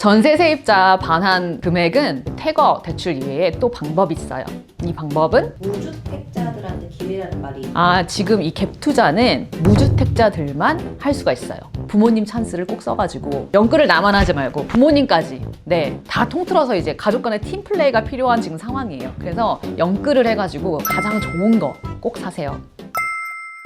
전세 세입자 반환 금액은 퇴거 대출 이외에 또 방법이 있어요. 이 방법은 무주택자들한테 기회라는 말이 지금 이 갭 투자는 무주택자들만 할 수가 있어요. 부모님 찬스를 꼭 써가지고 연끌을 나만 하지 말고 부모님까지 다 통틀어서 이제 가족 간의 팀 플레이가 필요한 지금 상황이에요. 그래서 연끌을 해가지고 가장 좋은 거 꼭 사세요.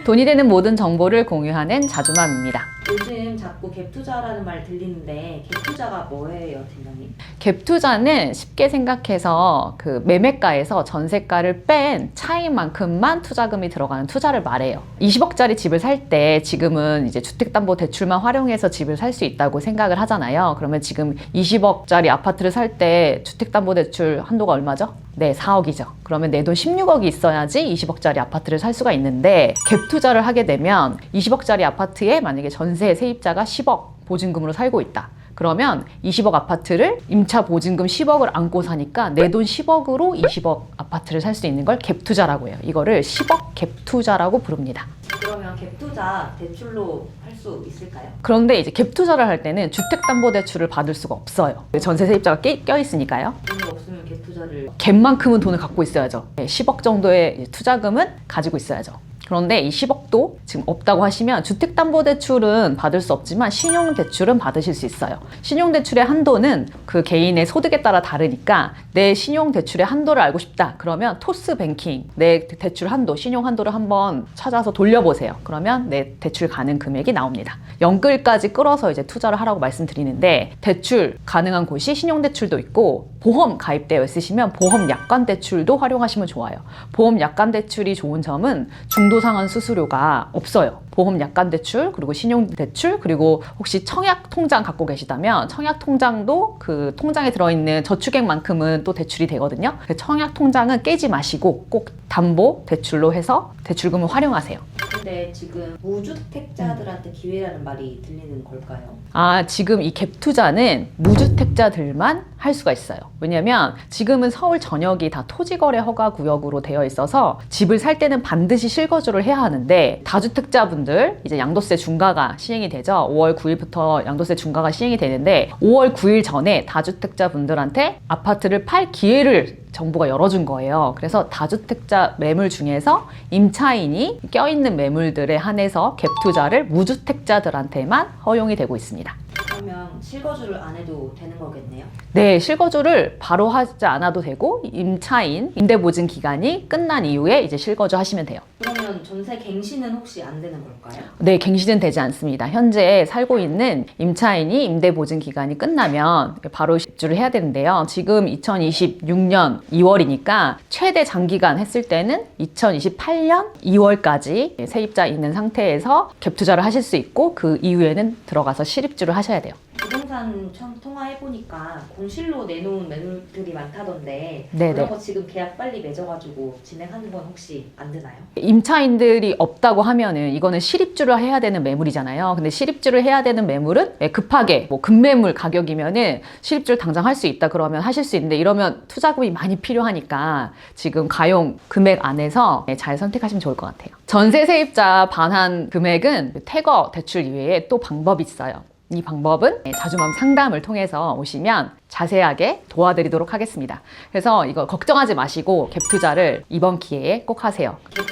돈이 되는 모든 정보를 공유하는 자주맘입니다. 요즘 자꾸 갭 투자라는 말 들리는데 갭 투자가 뭐예요, 팀장님? 갭 투자는 쉽게 생각해서 그 매매가에서 전세가를 뺀 차익만큼만 투자금이 들어가는 투자를 말해요. 20억짜리 집을 살 때 지금은 이제 주택담보대출만 활용해서 집을 살 수 있다고 생각을 하잖아요. 그러면 지금 20억짜리 아파트를 살 때 주택담보대출 한도가 얼마죠? 네, 4억이죠. 그러면 내 돈 16억이 있어야지 20억짜리 아파트를 살 수가 있는데 갭 투자를 하게 되면 20억짜리 아파트에 만약에 전세 세입자가 10억 보증금으로 살고 있다. 그러면 20억 아파트를 임차 보증금 10억을 안고 사니까 내 돈 10억으로 20억 아파트를 살 수 있는 걸 갭 투자라고 해요. 이거를 10억 갭 투자라고 부릅니다. 그러면 갭 투자 대출로 할 수 있을까요? 그런데 이제 갭 투자를 할 때는 주택담보대출을 받을 수가 없어요. 전세 세입자가 껴있으니까요. 돈이 없으면 갭 투자를 갭만큼은 돈을 갖고 있어야죠. 10억 정도의 투자금은 가지고 있어야죠. 그런데 이 10억도 지금 없다고 하시면 주택담보대출은 받을 수 없지만 신용대출은 받으실 수 있어요. 신용대출의 한도는 그 개인의 소득에 따라 다르니까 내 신용대출의 한도를 알고 싶다. 그러면 토스뱅킹 내 대출 한도, 신용 한도를 한번 찾아서 돌려보세요. 그러면 내 대출 가능 금액이 나옵니다. 연끌까지 끌어서 이제 투자를 하라고 말씀드리는데 대출 가능한 곳이 신용대출도 있고 보험 가입되어 있으시면 보험 약관대출도 활용하시면 좋아요. 보험 약관대출이 좋은 점은 중도상환 수수료가 없어요. 보험 약관대출, 그리고 신용대출, 그리고 혹시 청약통장 갖고 계시다면 청약통장도 그 통장에 들어있는 저축액만큼은 또 대출이 되거든요. 청약통장은 깨지 마시고 꼭 담보대출로 해서 대출금을 활용하세요. 근데 지금 무주택자들한테 기회라는 말이 들리는 걸까요? 지금 이 갭 투자는 무주택자들만 할 수가 있어요. 왜냐면 지금은 서울 전역이 다 토지거래 허가 구역으로 되어 있어서 집을 살 때는 반드시 실거주를 해야 하는데 다주택자분들 이제 양도세 중과가 시행이 되죠. 5월 9일부터 양도세 중과가 시행이 되는데 5월 9일 전에 다주택자분들한테 아파트를 팔 기회를 정부가 열어준 거예요. 그래서 다주택자 매물 중에서 임차인이 껴있는 매물들에 한해서 갭 투자를 무주택자들한테만 허용이 되고 있습니다. 그러면 실거주를 안 해도 되는 거겠네요? 네, 실거주를 바로 하지 않아도 되고 임차인 임대보증 기간이 끝난 이후에 이제 실거주 하시면 돼요. 그러면 전세 갱신은 혹시 안 되는 걸까요? 네, 갱신은 되지 않습니다. 현재 살고 있는 임차인이 임대보증 기간이 끝나면 바로 입주를 해야 되는데요. 지금 2026년 2월이니까 최대 장기간 했을 때는 2028년 2월까지 세입자 있는 상태에서 갭 투자를 하실 수 있고 그 이후에는 들어가서 실입주를 하셔야 돼요. 부동산 통화해보니까 공실로 내놓은 매물들이 많다던데 네네. 그런 거 지금 계약 빨리 맺어가지고 진행하는 건 혹시 안 되나요? 임차인들이 없다고 하면은 이거는 실입주를 해야 되는 매물이잖아요. 근데 실입주를 해야 되는 매물은 급하게 뭐 급매물 가격이면은 실입주를 당장 할 수 있다 그러면 하실 수 있는데 이러면 투자금이 많이 필요하니까 지금 가용 금액 안에서 잘 선택하시면 좋을 것 같아요. 전세 세입자 반환 금액은 퇴거 대출 이외에 또 방법이 있어요. 이 방법은 자주맘 상담을 통해서 오시면 자세하게 도와드리도록 하겠습니다. 그래서 이거 걱정하지 마시고 갭 투자를 이번 기회에 꼭 하세요. 갭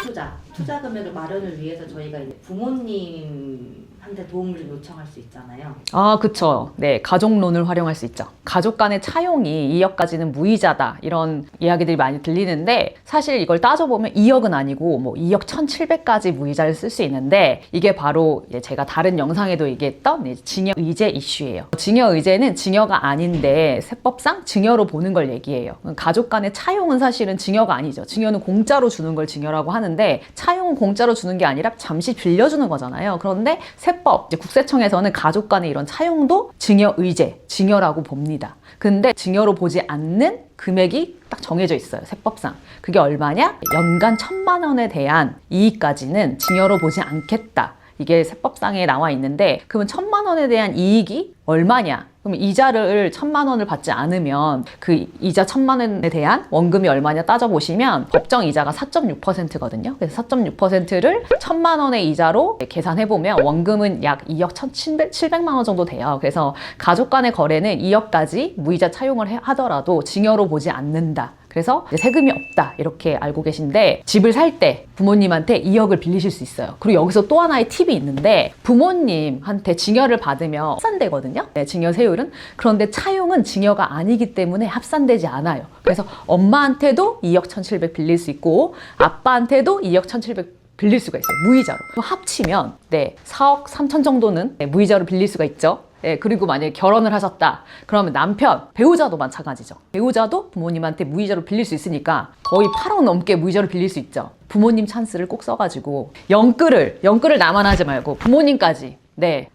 투자 금액을 마련을 위해서 저희가 이제 부모님한테 도움을 좀 요청할 수 있잖아요. 그쵸. 네, 가족론을 활용할 수 있죠. 가족 간의 차용이 2억까지는 무이자다 이런 이야기들이 많이 들리는데 사실 이걸 따져보면 2억은 아니고 뭐 2억 1,700까지 무이자를 쓸 수 있는데 이게 바로 제가 다른 영상에도 얘기했던 증여의제 이슈예요. 증여의제는 증여가 아닌데 세법상 증여로 보는 걸 얘기해요. 가족 간의 차용은 사실은 증여가 아니죠. 증여는 공짜로 주는 걸 증여라고 하는데 차용은 공짜로 주는 게 아니라 잠시 빌려주는 거잖아요. 그런데 세법, 이제 국세청에서는 가족 간의 이런 차용도 증여의제, 증여라고 봅니다. 근데 증여로 보지 않는 금액이 딱 정해져 있어요. 세법상. 그게 얼마냐? 연간 1,000만 원에 대한 이익까지는 증여로 보지 않겠다. 이게 세법상에 나와 있는데 그러면 1,000만 원에 대한 이익이 얼마냐? 그럼 이자를 1,000만 원을 받지 않으면 그 이자 1,000만 원에 대한 원금이 얼마냐 따져보시면 법정 이자가 4.6%거든요. 그래서 4.6%를 1,000만 원의 이자로 계산해보면 원금은 약 2억 1,700만 원 정도 돼요. 그래서 가족 간의 거래는 2억까지 무이자 차용을 하더라도 증여로 보지 않는다. 그래서 이제 세금이 없다 이렇게 알고 계신데, 집을 살 때 부모님한테 2억을 빌리실 수 있어요. 그리고 여기서 또 하나의 팁이 있는데, 부모님한테 증여를 받으면 합산되거든요. 네, 증여 세율은. 그런데 차용은 증여가 아니기 때문에 합산되지 않아요. 그래서 엄마한테도 2억 1,700 빌릴 수 있고 아빠한테도 2억 1,700 빌릴 수가 있어요. 무이자로. 합치면 4억 3천 정도는 무이자로 빌릴 수가 있죠. 그리고 만약에 결혼을 하셨다 그러면 남편, 배우자도 마찬가지죠. 배우자도 부모님한테 무이자로 빌릴 수 있으니까 거의 8억 넘게 무이자로 빌릴 수 있죠. 부모님 찬스를 꼭 써가지고 영끌을 나만 하지 말고 부모님까지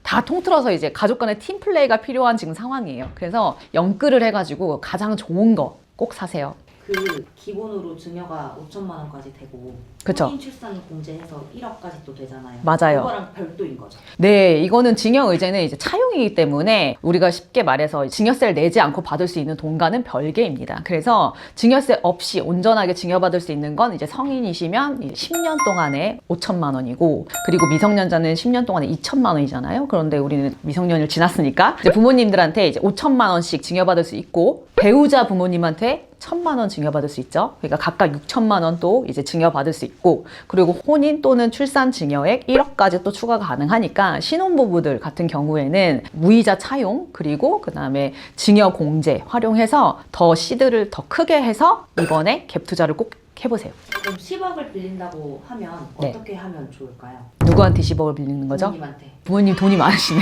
다 통틀어서 이제 가족 간의 팀플레이가 필요한 지금 상황이에요. 그래서 영끌을 해가지고 가장 좋은 거 꼭 사세요. 그 기본으로 증여가 5천만 원까지 되고 그쵸. 혼인 출산 공제해서 1억까지 또 되잖아요. 맞아요. 그거랑 별도인 거죠. 네, 이거는 증여 의제는 이제 차용이기 때문에 우리가 쉽게 말해서 증여세를 내지 않고 받을 수 있는 돈과는 별개입니다. 그래서 증여세 없이 온전하게 증여받을 수 있는 건 이제 성인이시면 이제 10년 동안에 5천만 원이고, 그리고 미성년자는 10년 동안에 2천만 원이잖아요. 그런데 우리는 미성년을 지났으니까 이제 부모님들한테 이제 5천만 원씩 증여받을 수 있고, 배우자 부모님한테 1,000만 원 증여받을 수 있죠. 그러니까 각각 6천만 원 또 이제 증여받을 수 있고, 그리고 혼인 또는 출산 증여액 1억까지 또 추가가 가능하니까 신혼부부들 같은 경우에는 무이자 차용, 그리고 그 다음에 증여 공제 활용해서 더 시드를 더 크게 해서 이번에 갭 투자를 꼭 해보세요. 그럼 10억을 빌린다고 하면 네. 어떻게 하면 좋을까요? 누구한테 10억을 빌리는 거죠? 부모님한테. 부모님 돈이 많으시네.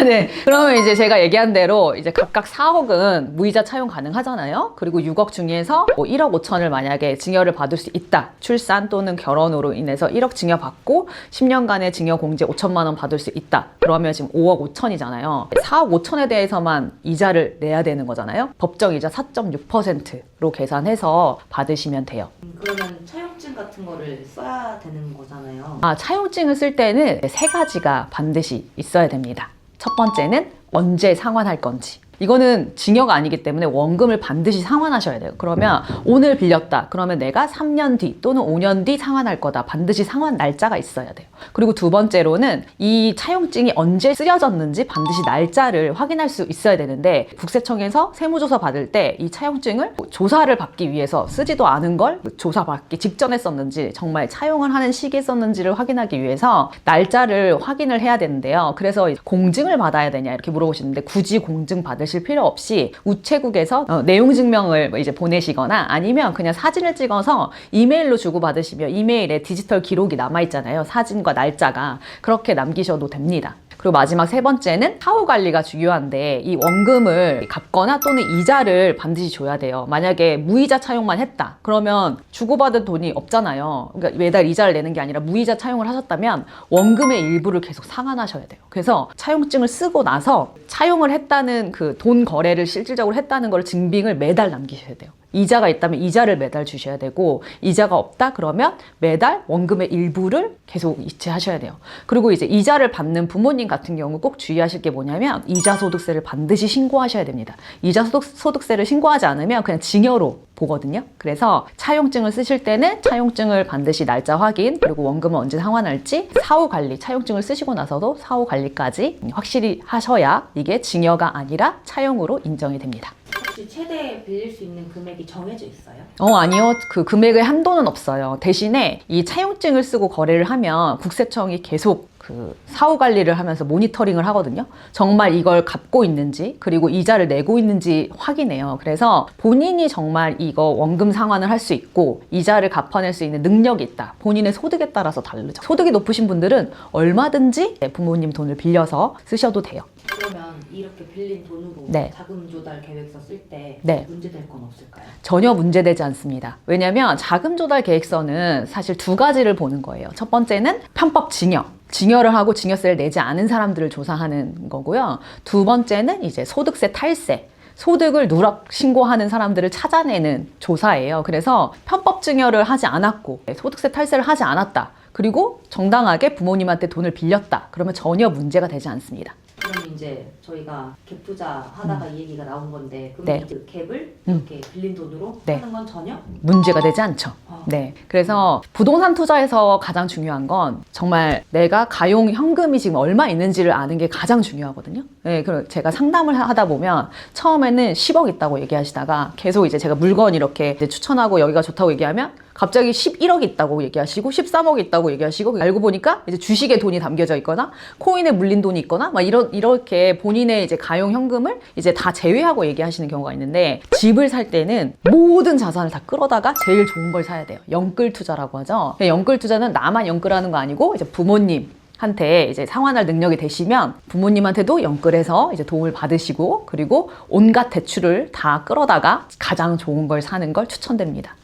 네. 그러면 이제 제가 얘기한 대로 이제 각각 4억은 무이자 차용 가능하잖아요. 그리고 6억 중에서 뭐 1억 5천을 만약에 증여를 받을 수 있다. 출산 또는 결혼으로 인해서 1억 증여받고 10년간의 증여 공제 5천만 원 받을 수 있다. 그러면 지금 5억 5천이잖아요. 4억 5천에 대해서만 이자를 내야 되는 거잖아요. 법정 이자 4.6%로 계산해서 받으시면 돼요. 그러면 차용증 같은 거를 써야 되는 거잖아요. 차용증을 쓸 때는 3가지가 반드시 있어야 됩니다. 첫 번째는 언제 상환할 건지. 이거는 증여가 아니기 때문에 원금을 반드시 상환하셔야 돼요. 그러면 오늘 빌렸다. 그러면 내가 3년 뒤 또는 5년 뒤 상환할 거다. 반드시 상환 날짜가 있어야 돼요. 그리고 두 번째로는 이 차용증이 언제 쓰여졌는지 반드시 날짜를 확인할 수 있어야 되는데, 국세청에서 세무조사 받을 때 이 차용증을 조사를 받기 위해서 쓰지도 않은 걸 조사받기 직전에 썼는지, 정말 차용을 하는 시기에 썼는지를 확인하기 위해서 날짜를 확인을 해야 되는데요. 그래서 공증을 받아야 되냐 이렇게 물어보시는데, 굳이 공증 받으실 필요 없이 우체국에서 내용 증명을 이제 보내시거나 아니면 그냥 사진을 찍어서 이메일로 주고받으시면 이메일에 디지털 기록이 남아있잖아요. 사진과 날짜가. 그렇게 남기셔도 됩니다. 그리고 마지막 3번째는 사후 관리가 중요한데, 이 원금을 갚거나 또는 이자를 반드시 줘야 돼요. 만약에 무이자 차용만 했다. 그러면 주고받은 돈이 없잖아요. 그러니까 매달 이자를 내는 게 아니라 무이자 차용을 하셨다면 원금의 일부를 계속 상환하셔야 돼요. 그래서 차용증을 쓰고 나서 차용을 했다는 그 돈 거래를 실질적으로 했다는 걸 증빙을 매달 남기셔야 돼요. 이자가 있다면 이자를 매달 주셔야 되고, 이자가 없다 그러면 매달 원금의 일부를 계속 이체하셔야 돼요. 그리고 이제 이자를 받는 부모님 같은 경우 꼭 주의하실 게 뭐냐면, 이자 소득세를 반드시 신고하셔야 됩니다. 이자 소득세를 신고하지 않으면 그냥 증여로 보거든요. 그래서 차용증을 쓰실 때는 차용증을 반드시 날짜 확인, 그리고 원금을 언제 상환할지, 사후 관리, 차용증을 쓰시고 나서도 사후 관리까지 확실히 하셔야 이게 증여가 아니라 차용으로 인정이 됩니다. 혹시 최대 빌릴 수 있는 금액이 정해져 있어요? 아니요. 그 금액의 한도는 없어요. 대신에 이 차용증을 쓰고 거래를 하면 국세청이 계속 그 사후 관리를 하면서 모니터링을 하거든요. 정말 이걸 갚고 있는지, 그리고 이자를 내고 있는지 확인해요. 그래서 본인이 정말 이거 원금 상환을 할 수 있고 이자를 갚아낼 수 있는 능력이 있다. 본인의 소득에 따라서 다르죠. 소득이 높으신 분들은 얼마든지 부모님 돈을 빌려서 쓰셔도 돼요. 그러면 이렇게 빌린 돈으로 네. 자금 조달 계획서 쓸 때 네. 문제될 건 없을까요? 전혀 문제되지 않습니다. 왜냐하면 자금 조달 계획서는 사실 2가지를 보는 거예요. 첫 번째는 편법 증여. 증여를 하고 증여세를 내지 않은 사람들을 조사하는 거고요. 두 번째는 이제 소득세 탈세. 소득을 누락 신고하는 사람들을 찾아내는 조사예요. 그래서 편법 증여를 하지 않았고 소득세 탈세를 하지 않았다. 그리고 정당하게 부모님한테 돈을 빌렸다. 그러면 전혀 문제가 되지 않습니다. 그럼 이제 저희가 갭 투자 하다가 이 얘기가 나온 건데 그럼 네. 그 갭을 이렇게 빌린 돈으로 네. 하는 건 전혀? 문제가 되지 않죠. 네. 그래서 부동산 투자에서 가장 중요한 건 정말 내가 가용 현금이 지금 얼마 있는지를 아는 게 가장 중요하거든요. 네. 그리고 제가 상담을 하다 보면 처음에는 10억 있다고 얘기하시다가 계속 이제 제가 물건 이렇게 이제 추천하고 여기가 좋다고 얘기하면 갑자기 11억 있다고 얘기하시고 13억 있다고 얘기하시고 알고 보니까 이제 주식에 돈이 담겨져 있거나 코인에 물린 돈이 있거나 막 이렇게 본인의 이제 가용 현금을 이제 다 제외하고 얘기하시는 경우가 있는데 집을 살 때는 모든 자산을 다 끌어다가 제일 좋은 걸 사야 돼요. 영끌 투자라고 하죠. 영끌 투자는 나만 영끌하는 거 아니고 이제 부모님 한테 이제 상환할 능력이 되시면 부모님한테도 영끌해서 이제 도움을 받으시고 그리고 온갖 대출을 다 끌어다가 가장 좋은 걸 사는 걸 추천드립니다.